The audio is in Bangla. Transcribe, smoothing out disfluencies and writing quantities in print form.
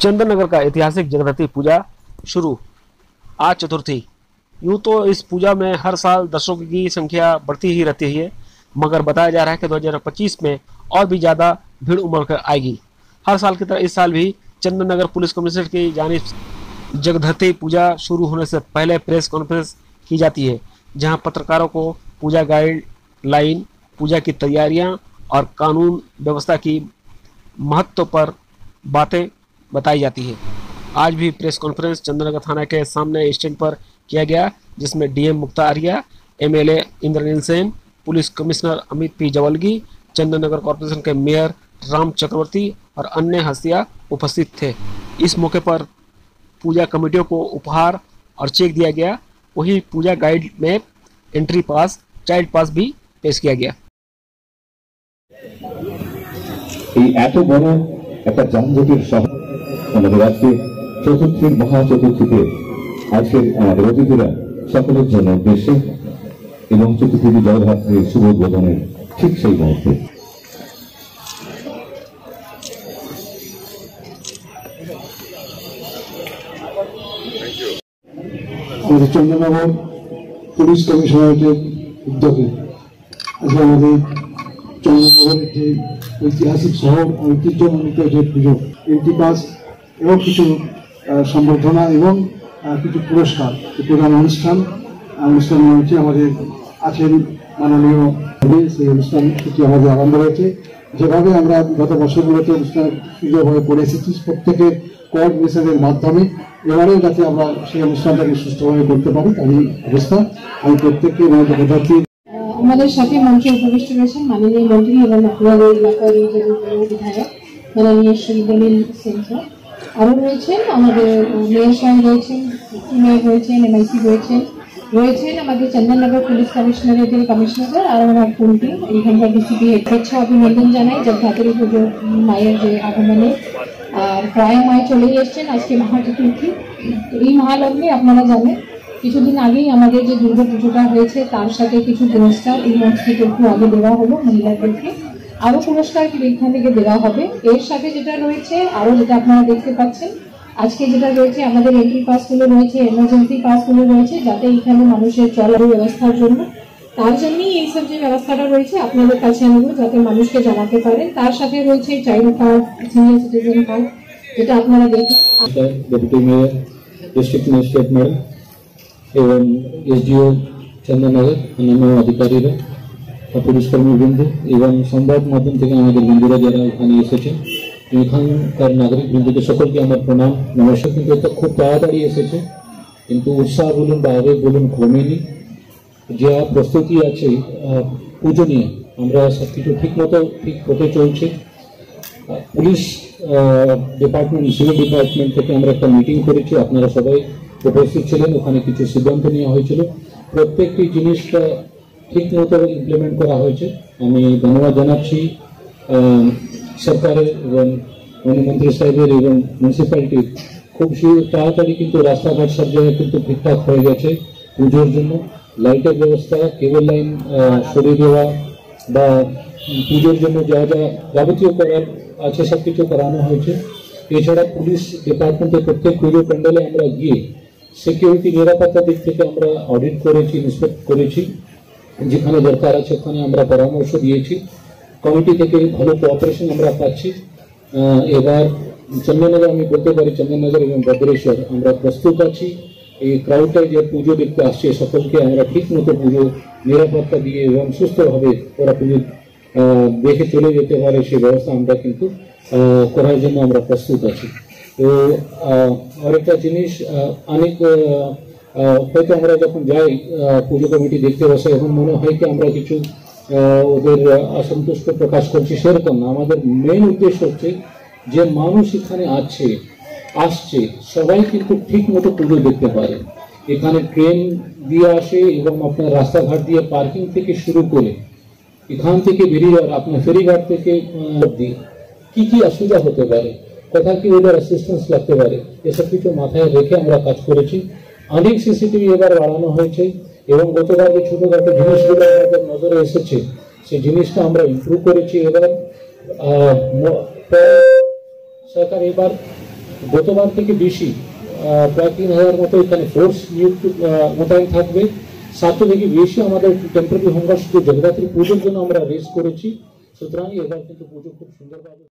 चंदननगर का ऐतिहासिक जगधती पूजा शुरू। आज चतुर्थी। यूँ तो इस पूजा में हर साल दर्शकों की संख्या बढ़ती ही रहती है, मगर बताया जा रहा है कि 2025 में और भी ज़्यादा भीड़ उमड़ कर आएगी। हर साल की तरह इस साल भी चंदननगर पुलिस कमिश्नर की जानिब जगधती पूजा शुरू होने से पहले प्रेस कॉन्फ्रेंस की जाती है, जहां पत्रकारों को पूजा गाइडलाइन, पूजा की तैयारियां और कानून व्यवस्था की महत्व पर बातें बताई जाती है। आज भी प्रेस कॉन्फ्रेंस चंदननगर थाना के सामने स्टैंड पर किया गया, जिसमें DM Mukta Arya, MLA Indranil Sen, police commissioner Amit P Jawalgi, Chandannagar corporation के मेयर राम चक्रवर्ती और अन्य हस्तियां उपस्थित थे। इस मौके पर पूजा कमेटियों को उपहार और चेक दिया गया। वहीं पूजा गाइड में एंट्री पास, चाइल्ड पास भी पेश किया गया। এত বড় একটা যানজটের শহর আমাদের আজকে চতুর্থীর মহাচতুর্থীতে আজকের আমাদের অতিথিরা সকলের জন্য উদ্দেশ্যে এবং চতুর্থী জগদ্ধাত্রীর শুভ উদ্বোধনের ঠিক সেই মুহূর্তে আমাদের চন্দননগর পুলিশ কমিশনারেটের উদ্যোগে আজকে আমাদের চন্দননগরের যে ঐতিহাসিক শহর ঐতিহ্যমণ্ডিত যে পুজো, এন্ট্রি পাস এবং কিছু সম্বর্ধনা এবং কিছু পুরস্কার প্রদান অনুষ্ঠান হয়েছে। আমাদের আছেন মাননীয়, সেই অনুষ্ঠান কিছু আমাদের আরম্ভ হয়েছে। যেভাবে আমরা গত বছরগুলোতে অনুষ্ঠান সুন্দরভাবে করে এসেছি প্রত্যেকের কোঅর্ডিনেশনের মাধ্যমে, এবারেও যাতে আমরা সেই অনুষ্ঠানটাকে সুস্থভাবে করতে পারি তারই অবস্থা। আমি প্রত্যেককে আমাদের সাথে মঞ্চে উপবিষ্ট রয়েছেন মাননীয় মন্ত্রী এবং আপনাদের এলাকার বিধায়ক মাননীয় শ্রী দলিল সেন স্যার। আরও রয়েছেন আমাদের মেয়র সাহেব রয়েছেন, মেয়র রয়েছেন, এমআইসি রয়েছেন আমাদের চন্দননগর পুলিশ কমিশনারেটের কমিশনার আর আমার কুন্টি এখানকার ডিসিপি। শুভেচ্ছা অভিনন্দন জানাই জগদ্ধাত্রী পুজো মায়ের যে আগমনে। আর প্রায় মায় চলেই এসছেন, আজকে মহাচতুর্থী। এই মহালগ্নে আপনারা জানেন কিছুদিন আগেই আমাদের যে দুর্গা পুজোটা হয়েছে তার সাথে কিছু পুরস্কার এই মঞ্চ থেকে একটু আগে দেওয়া হলো মহিলাদেরকে, আরও পুরস্কার এখান থেকে দেওয়া হবে। এর সাথে যেটা রয়েছে আরও যেটা আপনারা দেখতে পাচ্ছেন আজকে যেটা রয়েছে আমাদের এন্ট্রি পাসগুলো রয়েছে, এমার্জেন্সি পাসগুলো রয়েছে, যাতে এখানে মানুষের চলার ব্যবস্থার জন্য, তার জন্যই এইসব যে ব্যবস্থাটা রয়েছে আপনাদের কাছে আনবো যাতে মানুষকে জানাতে পারেন। তার সাথে রয়েছে child card, senior citizen card, যেটা আপনারা দেখেন। Deputy mayor, district magistrate madam এবং এসডিও চন্দননগর অন্যান্য অধিকারীরা, পুলিশ কর্মীবৃন্দ এবং সংবাদ মাধ্যম থেকে আমাদের বন্ধুরা যারা এখানে এসেছে, এখানকার নাগরিক বৃন্দকে সকলকে আমার প্রণাম, নমস্কার। কিন্তু এটা খুব তাড়াতাড়ি এসেছে, কিন্তু উৎসাহ বলুন বা আবেগ বলুন কমেনি। যা প্রস্তুতি আছে পুজো নিয়ে আমরা সব কিছু ঠিক হতে চলছে। পুলিশ ডিপার্টমেন্ট, সিভিল ডিপার্টমেন্ট থেকে আমরা একটা মিটিং করেছি, আপনারা সবাই উপস্থিত ছিলেন। ওখানে কিছু সিদ্ধান্ত নেওয়া হয়েছিল, প্রত্যেকটি জিনিসটা ঠিক মতো ইমপ্লিমেন্ট করা হয়েছে। আমি ধন্যবাদ জানাচ্ছি সরকারের এবং মন্ত্রী সাহেবের এবং মিউনিসিপ্যালিটির। খুব তাড়াতাড়ি কিন্তু রাস্তাঘাট সব জায়গায় কিন্তু ঠিকঠাক হয়ে গেছে পুজোর জন্য। লাইটের ব্যবস্থা, কেবল লাইন সরিয়ে দেওয়া বা পুজোর জন্য যা যা যাবতীয় করার আছে সব কিছু করানো হয়েছে। এছাড়া পুলিশ ডিপার্টমেন্টের প্রত্যেক পুজো প্যান্ডেলে আমরা গিয়ে সিকিউরিটি নিরাপত্তা দিক থেকে আমরা অডিট করেছি, ইন্সপেক্ট করেছি, যেখানে দরকার আছে ওখানে আমরা পরামর্শ দিয়েছি। কমিটি থেকে ভালো কোঅপারেশন আমরা পাচ্ছি। এবার চন্দননগর, আমি বলতে পারি চন্দননগর এবং ভদ্রেশ্বর আমরা প্রস্তুত আছি। এই ক্রাউডটা যে পুজো দেখতে আসছে সকলকে আমরা ঠিক মতো পুজো নিরাপত্তা দিয়ে এবং সুস্থভাবে ওরা পুজো দেখে চলে যেতে পারে সেই ব্যবস্থা আমরা কিন্তু করার জন্য আমরা প্রস্তুত আছি। তো আরেকটা জিনিস, অনেক হয়তো আমরা যখন যাই পুজো কমিটি দেখতে বসে এখন মনে হয় কি আমরা কিছু ওদের অসন্তুষ্ট প্রকাশ করছি, সেরকম না। আমাদের মেইন উদ্দেশ্য হচ্ছে যে মানুষ এখানে আসছে সবাই কিন্তু ঠিক মতো পুজো দেখতে পারে। এখানে ট্রেন দিয়ে আসে এবং আপনার রাস্তাঘাট দিয়ে পার্কিং থেকে শুরু করে এখান থেকে বেরিয়ে যাওয়ার আপনার ফেরিঘাট থেকে দিয়ে কি অসুবিধা হতে পারে, কোথায় কি ওদের অ্যাসিস্ট্যান্স লাগতে পারে, এসব কিছু মাথায় রেখে আমরা কাজ করেছি। অনেক সিসিটিভি এবার বাড়ানো হয়েছে এবং গতকাল যে ছোটোখাটো জিনিসগুলো আমাদের নজরে এসেছে সেই জিনিসটা আমরা ইমপ্রুভ করেছি। এবার সরকার এবার গতবার থেকে বেশি প্রায় 3000 মতো এখানে ফোর্স মোতায়েন থাকবে। 700 থেকে বেশি আমাদের টেম্পোরারি হোমগার্ড শুধু জগদ্ধাত্রী পুজোর জন্য আমরা রেস করেছি। সুতরাং এবার কিন্তু পুজো খুব সুন্দরভাবে